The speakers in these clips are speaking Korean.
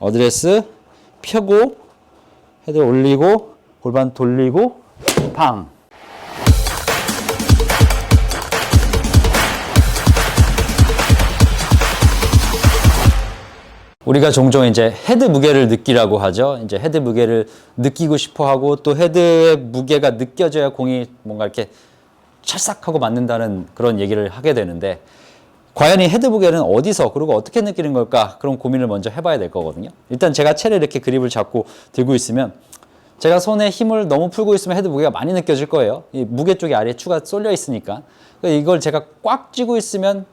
어드레스 펴고 헤드 올리고 골반 돌리고 팡. 우리가 종종 이제 헤드 무게를 느끼라고 하죠. 이제 헤드 무게를 느끼고 싶어 하고 또 헤드의 무게가 느껴져야 공이 뭔가 이렇게 찰싹하고 맞는다는 그런 얘기를 하게 되는데, 과연 이 헤드 무게는 어디서 그리고 어떻게 느끼는 걸까? 그런 고민을 먼저 해봐야 될 거거든요. 일단 제가 채를 이렇게 그립을 잡고 들고 있으면 제가 손에 힘을 너무 풀고 있으면 헤드 무게가 많이 느껴질 거예요. 이 무게 쪽에 아래에 추가 쏠려 있으니까. 이걸 제가 꽉 쥐고 있으면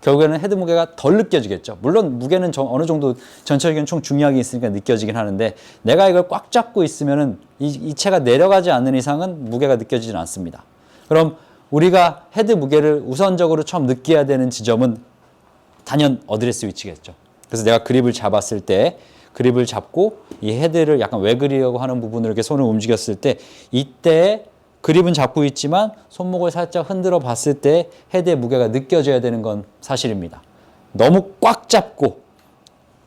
결국에는 헤드 무게가 덜 느껴지겠죠. 물론 무게는 어느 정도 전체적인 총 중량이 있으니까 느껴지긴 하는데, 내가 이걸 꽉 잡고 있으면은 이 채가 내려가지 않는 이상은 무게가 느껴지진 않습니다. 그럼 우리가 헤드 무게를 우선적으로 처음 느껴야 되는 지점은 단연 어드레스 위치겠죠. 그래서 내가 그립을 잡았을 때, 그립을 잡고 이 헤드를 약간 외그리려고 하는 부분을 이렇게 손을 움직였을 때, 이때 그립은 잡고 있지만 손목을 살짝 흔들어 봤을 때 헤드의 무게가 느껴져야 되는 건 사실입니다. 너무 꽉 잡고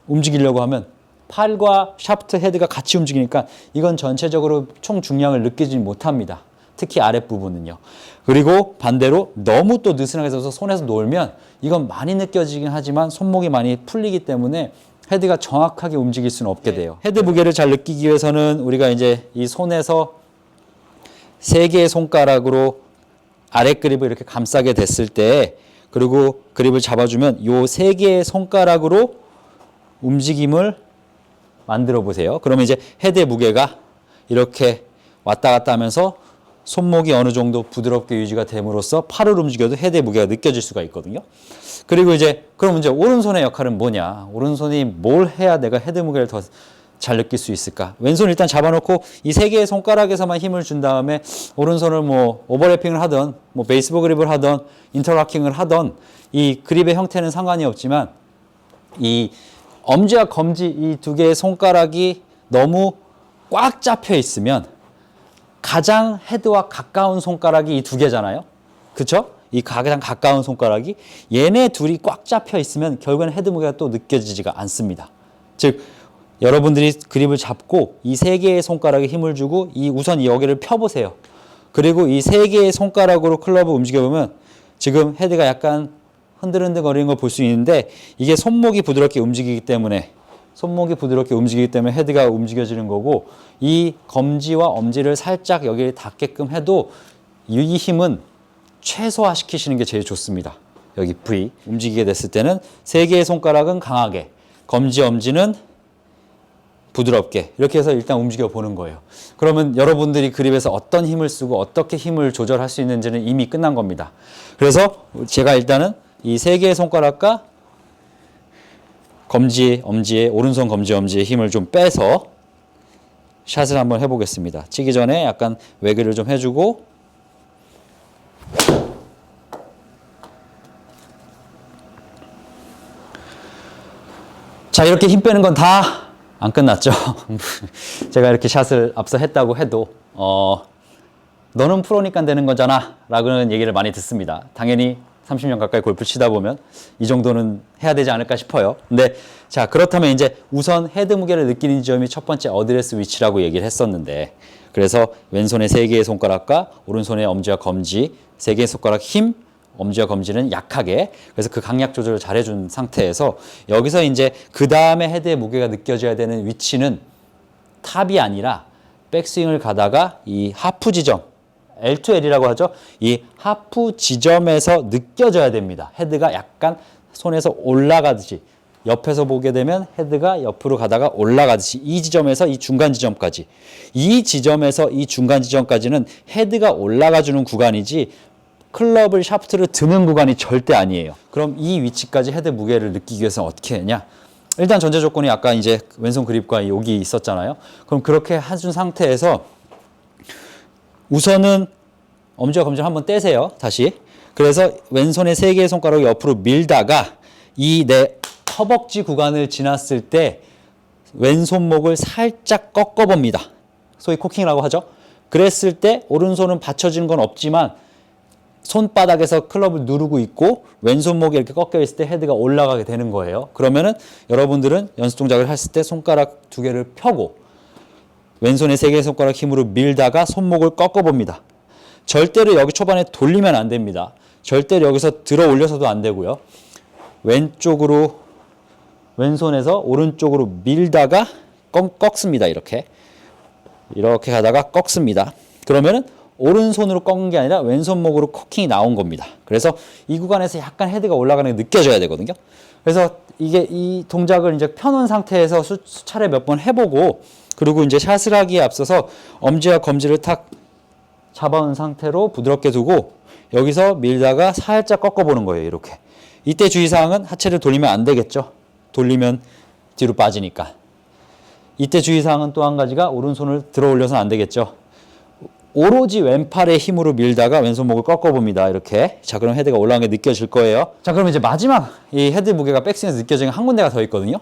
움직이려고 하면 팔과 샤프트 헤드가 같이 움직이니까 이건 전체적으로 총 중량을 느끼지 못합니다. 특히 아랫부분은요. 그리고 반대로 너무 또 느슨하게 서서 손에서 놀면 이건 많이 느껴지긴 하지만 손목이 많이 풀리기 때문에 헤드가 정확하게 움직일 수는 없게 돼요. 헤드 무게를 잘 느끼기 위해서는 우리가 이제 이 손에서 세 개의 손가락으로 아래 그립을 이렇게 감싸게 됐을 때, 그리고 그립을 잡아주면 요 세 개의 손가락으로 움직임을 만들어 보세요. 그러면 이제 헤드의 무게가 이렇게 왔다 갔다 하면서 손목이 어느 정도 부드럽게 유지가 됨으로써 팔을 움직여도 헤드의 무게가 느껴질 수가 있거든요. 그리고 그럼 이제 오른손의 역할은 뭐냐? 오른손이 뭘 해야 내가 헤드 무게를 더 잘 느낄 수 있을까? 왼손 일단 잡아놓고 이 세 개의 손가락에서만 힘을 준 다음에 오른손을 뭐 오버래핑을 하던 뭐 베이스볼 그립을 하던 인터락킹을 하던 이 그립의 형태는 상관이 없지만 이 엄지와 검지 이 두 개의 손가락이 너무 꽉 잡혀 있으면 가장 헤드와 가까운 손가락이 이 두 개잖아요. 그쵸? 이 가장 가까운 손가락이 얘네 둘이 꽉 잡혀 있으면 결국에는 헤드 무게가 또 느껴지지가 않습니다. 즉 여러분들이 그립을 잡고 이 세 개의 손가락에 힘을 주고 우선 여기를 펴보세요. 그리고 이 세 개의 손가락으로 클럽을 움직여보면 지금 헤드가 약간 흔들흔들 거리는 걸 볼 수 있는데, 이게 손목이 부드럽게 움직이기 때문에 헤드가 움직여지는 거고, 이 검지와 엄지를 살짝 여기를 닿게끔 해도 이 힘은 최소화시키시는 게 제일 좋습니다. 여기 V 움직이게 됐을 때는 세 개의 손가락은 강하게, 검지, 엄지는 부드럽게 이렇게 해서 일단 움직여 보는 거예요. 그러면 여러분들이 그립에서 어떤 힘을 쓰고 어떻게 힘을 조절할 수 있는지는 이미 끝난 겁니다. 그래서 제가 일단은 이 세 개의 손가락과 검지, 엄지에 오른손 검지, 엄지에 힘을 좀 빼서 샷을 한번 해보겠습니다. 치기 전에 약간 외그를 좀 해주고, 자, 이렇게 힘 빼는 건 다 안 끝났죠. 제가 이렇게 샷을 앞서 했다고 해도 너는 프로니까 되는 거잖아 라고는 얘기를 많이 듣습니다. 당연히 30년 가까이 골프 치다 보면 이 정도는 해야 되지 않을까 싶어요. 근데 자, 그렇다면 이제 우선 헤드 무게를 느끼는 지점이 첫 번째 어드레스 위치라고 얘기를 했었는데, 그래서 왼손의 세 개의 손가락과 오른손의 엄지와 검지 세 개의 손가락 힘, 엄지와 검지는 약하게, 그래서 그 강약 조절을 잘 해준 상태에서 여기서 이제 그 다음에 헤드의 무게가 느껴져야 되는 위치는 탑이 아니라 백스윙을 가다가 이 하프 지점, L2L이라고 하죠. 이 하프 지점에서 느껴져야 됩니다. 헤드가 약간 손에서 올라가듯이, 옆에서 보게 되면 헤드가 옆으로 가다가 올라가듯이 이 지점에서 이 중간 지점까지, 이 지점에서 이 중간 지점까지는 헤드가 올라가주는 구간이지 클럽을 샤프트를 드는 구간이 절대 아니에요. 그럼 이 위치까지 헤드 무게를 느끼기 위해서는 어떻게 했냐? 일단 전제 조건이 아까 이제 왼손 그립과 여기 있었잖아요. 그럼 그렇게 해준 상태에서 우선은 엄지와 검지를 한번 떼세요. 다시. 그래서 왼손의 세 개의 손가락을 옆으로 밀다가 이 내 허벅지 구간을 지났을 때 왼손목을 살짝 꺾어봅니다. 소위 코킹이라고 하죠. 그랬을 때 오른손은 받쳐지는 건 없지만 손바닥에서 클럽을 누르고 있고 왼손목이 이렇게 꺾여 있을 때 헤드가 올라가게 되는 거예요. 그러면은 여러분들은 연습 동작을 했을 때 손가락 두 개를 펴고 왼손의 세 개의 손가락 힘으로 밀다가 손목을 꺾어 봅니다. 절대로 여기 초반에 돌리면 안 됩니다. 절대로 여기서 들어 올려서도 안 되고요. 왼쪽으로 왼손에서 오른쪽으로 밀다가 꺾습니다. 이렇게 가다가 꺾습니다. 그러면은 오른손으로 꺾은 게 아니라 왼손목으로 커킹이 나온 겁니다. 그래서 이 구간에서 약간 헤드가 올라가는 게 느껴져야 되거든요. 그래서 이 동작을 이제 펴놓은 상태에서 수차례 몇 번 해보고, 그리고 이제 샷을 하기에 앞서서 엄지와 검지를 탁 잡아온 상태로 부드럽게 두고 여기서 밀다가 살짝 꺾어보는 거예요. 이렇게. 이때 주의사항은 하체를 돌리면 안 되겠죠. 돌리면 뒤로 빠지니까. 이때 주의사항은 또 한 가지가 오른손을 들어 올려서는 안 되겠죠. 오로지 왼팔의 힘으로 밀다가 왼손목을 꺾어봅니다. 이렇게. 자, 그럼 헤드가 올라간 게 느껴질 거예요. 자, 그럼 이제 마지막 이 헤드 무게가 백스윙에서 느껴지는 한 군데가 더 있거든요.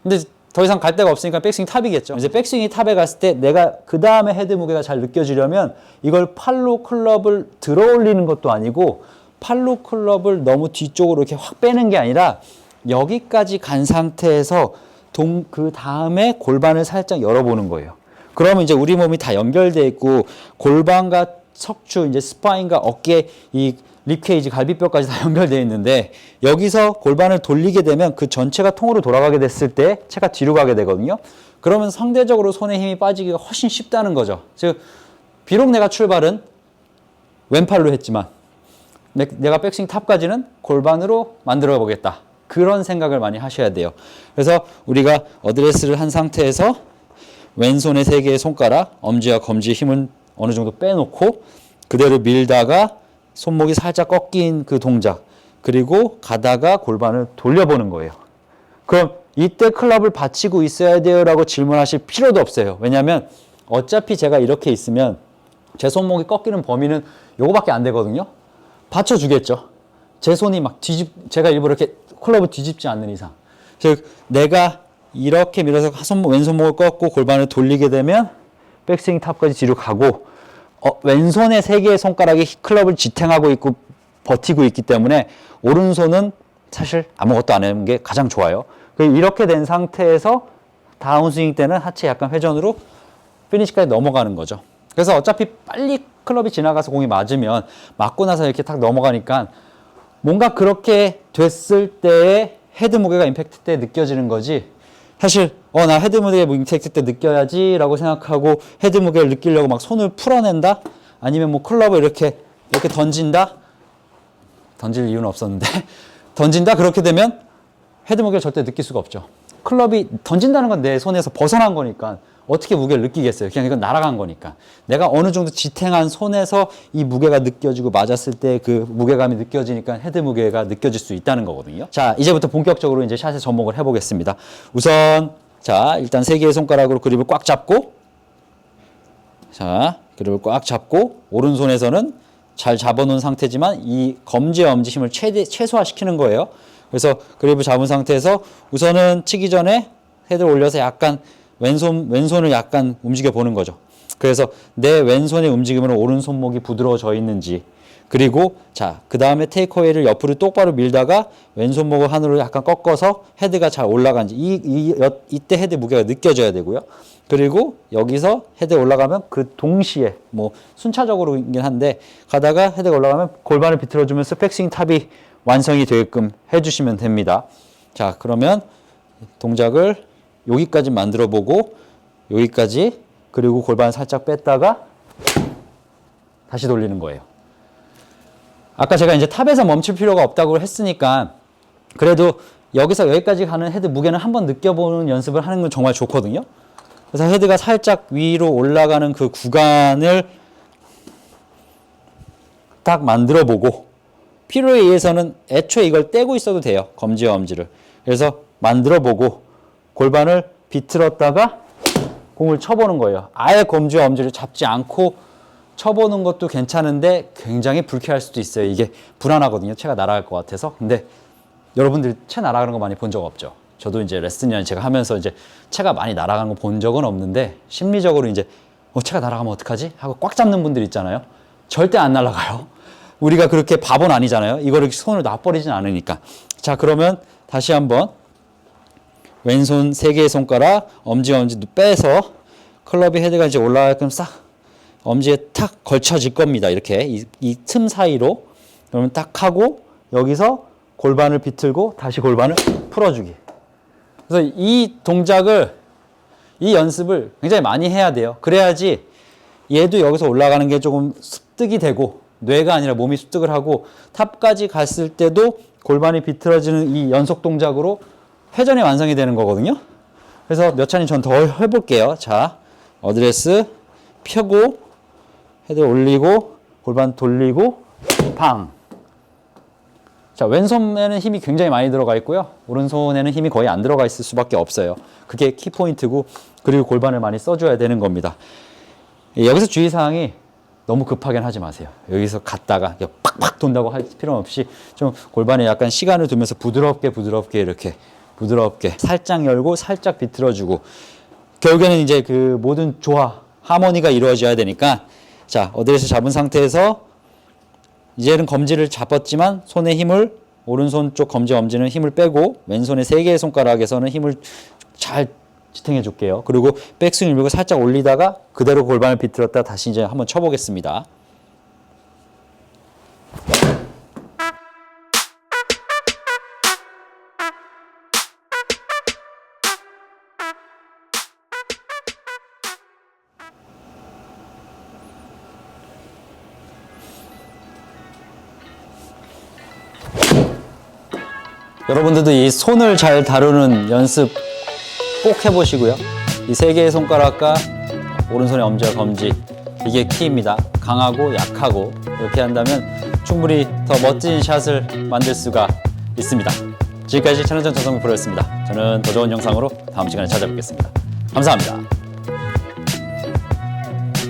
근데 더 이상 갈 데가 없으니까 백스윙 탑이겠죠. 이제 백스윙이 탑에 갔을 때 내가 그 다음에 헤드 무게가 잘 느껴지려면 이걸 팔로 클럽을 들어 올리는 것도 아니고 팔로 클럽을 너무 뒤쪽으로 이렇게 확 빼는 게 아니라 여기까지 간 상태에서 그 다음에 골반을 살짝 열어보는 거예요. 그러면 이제 우리 몸이 다 연결되어 있고 골반과 척추, 이제 스파인과 어깨, 이 립케이지, 갈비뼈까지 다 연결되어 있는데 여기서 골반을 돌리게 되면 그 전체가 통으로 돌아가게 됐을 때 체가 뒤로 가게 되거든요. 그러면 상대적으로 손에 힘이 빠지기가 훨씬 쉽다는 거죠. 즉 비록 내가 출발은 왼팔로 했지만 내가 백스윙 탑까지는 골반으로 만들어 보겠다. 그런 생각을 많이 하셔야 돼요. 그래서 우리가 어드레스를 한 상태에서 왼손의 세 개의 손가락, 엄지와 검지의 힘은 어느 정도 빼놓고 그대로 밀다가 손목이 살짝 꺾인 그 동작, 그리고 가다가 골반을 돌려보는 거예요. 그럼 이때 클럽을 받치고 있어야 돼요 라고 질문하실 필요도 없어요. 왜냐하면 어차피 제가 이렇게 있으면 제 손목이 꺾이는 범위는 요거밖에 안 되거든요. 받쳐주겠죠. 제 손이 막 제가 일부러 이렇게 클럽을 뒤집지 않는 이상. 즉 내가 이렇게 밀어서 왼손목을 꺾고 골반을 돌리게 되면 백스윙 탑까지 뒤로 가고 왼손의 세 개의 손가락이 클럽을 지탱하고 있고 버티고 있기 때문에 오른손은 사실 아무것도 안 하는 게 가장 좋아요. 이렇게 된 상태에서 다운스윙 때는 하체 약간 회전으로 피니시까지 넘어가는 거죠. 그래서 어차피 빨리 클럽이 지나가서 공이 맞으면 맞고 나서 이렇게 탁 넘어가니까 뭔가 그렇게 됐을 때의 헤드 무게가 임팩트 때 느껴지는 거지, 사실 나 헤드 무게 임팩트 때 느껴야지 라고 생각하고 헤드 무게를 느끼려고 막 손을 풀어낸다? 아니면 뭐 클럽을 이렇게 던진다? 던질 이유는 없었는데 던진다? 그렇게 되면 헤드 무게를 절대 느낄 수가 없죠. 클럽이 던진다는 건 내 손에서 벗어난 거니까 어떻게 무게를 느끼겠어요. 그냥 이건 날아간 거니까. 내가 어느 정도 지탱한 손에서 이 무게가 느껴지고 맞았을 때 그 무게감이 느껴지니까 헤드 무게가 느껴질 수 있다는 거거든요. 자, 이제부터 본격적으로 이제 샷에 접목을 해보겠습니다. 우선 자, 일단 세 개의 손가락으로 그립을 꽉 잡고, 자, 그립을 꽉 잡고 오른손에서는 잘 잡아놓은 상태지만 이 검지와 엄지 힘을 최소화시키는 거예요. 그래서 그립을 잡은 상태에서 우선은 치기 전에 헤드를 올려서 약간 왼손을 약간 움직여 보는 거죠. 그래서 내 왼손의 움직임으로 오른손목이 부드러워져 있는지, 그리고 자, 그 다음에 테이크어웨이를 옆으로 똑바로 밀다가 왼손목을 하늘로 약간 꺾어서 헤드가 잘 올라간지, 이때 헤드 무게가 느껴져야 되고요. 그리고 여기서 헤드 올라가면 그 동시에 뭐 순차적으로이긴 한데 가다가 헤드가 올라가면 골반을 비틀어주면서 백스윙 탑이 완성이 되게끔 해주시면 됩니다. 자, 그러면 동작을 여기까지 만들어 보고 여기까지, 그리고 골반을 살짝 뺐다가 다시 돌리는 거예요. 아까 제가 이제 탑에서 멈출 필요가 없다고 했으니까 그래도 여기서 여기까지 가는 헤드 무게는 한번 느껴보는 연습을 하는 건 정말 좋거든요. 그래서 헤드가 살짝 위로 올라가는 그 구간을 딱 만들어 보고, 필요에 의해서는 애초에 이걸 떼고 있어도 돼요. 검지와 엄지를. 그래서 만들어 보고 골반을 비틀었다가 공을 쳐보는 거예요. 아예 검지와 엄지를 잡지 않고 쳐보는 것도 괜찮은데 굉장히 불쾌할 수도 있어요. 이게 불안하거든요. 채가 날아갈 것 같아서. 근데 여러분들이 채 날아가는 거 많이 본 적 없죠? 저도 이제 레슨이나 제가 하면서 이제 채가 많이 날아가는 거 본 적은 없는데 심리적으로 이제 채가 날아가면 어떡하지? 하고 꽉 잡는 분들 있잖아요. 절대 안 날아가요. 우리가 그렇게 바보는 아니잖아요. 이거를 손을 놔버리진 않으니까. 자, 그러면 다시 한번 왼손 3개의 손가락 엄지 빼서 클럽의 헤드가 이제 올라가게끔 싹 엄지에 탁 걸쳐질 겁니다. 이렇게 이 틈 사이로. 그러면 딱 하고 여기서 골반을 비틀고 다시 골반을 풀어주기. 그래서 이 동작을, 이 연습을 굉장히 많이 해야 돼요. 그래야지 얘도 여기서 올라가는 게 조금 습득이 되고, 뇌가 아니라 몸이 습득을 하고, 탑까지 갔을 때도 골반이 비틀어지는 이 연속 동작으로 회전이 완성이 되는 거거든요. 그래서 몇 차례 전 더 해볼게요. 자, 어드레스 펴고 헤드 올리고 골반 돌리고 팡. 자, 왼손에는 힘이 굉장히 많이 들어가 있고요. 오른손에는 힘이 거의 안 들어가 있을 수밖에 없어요. 그게 키포인트고, 그리고 골반을 많이 써줘야 되는 겁니다. 여기서 주의사항이 너무 급하게는 하지 마세요. 여기서 갔다가 팍팍 돈다고 할 필요는 없이 좀 골반에 약간 시간을 두면서 부드럽게 이렇게 부드럽게 살짝 열고 살짝 비틀어주고, 결국에는 이제 그 모든 조화, 하모니가 이루어져야 되니까, 자, 어드레스 잡은 상태에서 이제는 검지를 잡았지만 손의 힘을, 오른손 쪽 검지 엄지는 힘을 빼고 왼손의 3개의 손가락에서는 힘을 잘 지탱해 줄게요. 그리고 백스윙 밀고 살짝 올리다가 그대로 골반을 비틀었다 다시 이제 한번 쳐보겠습니다. 여러분들도 이 손을 잘 다루는 연습 꼭 해보시고요. 이 3개의 손가락과 오른손의 엄지와 검지, 이게 키입니다. 강하고 약하고 이렇게 한다면 충분히 더 멋진 샷을 만들 수가 있습니다. 지금까지 최원정 전성기 프로였습니다. 저는 더 좋은 영상으로 다음 시간에 찾아뵙겠습니다. 감사합니다.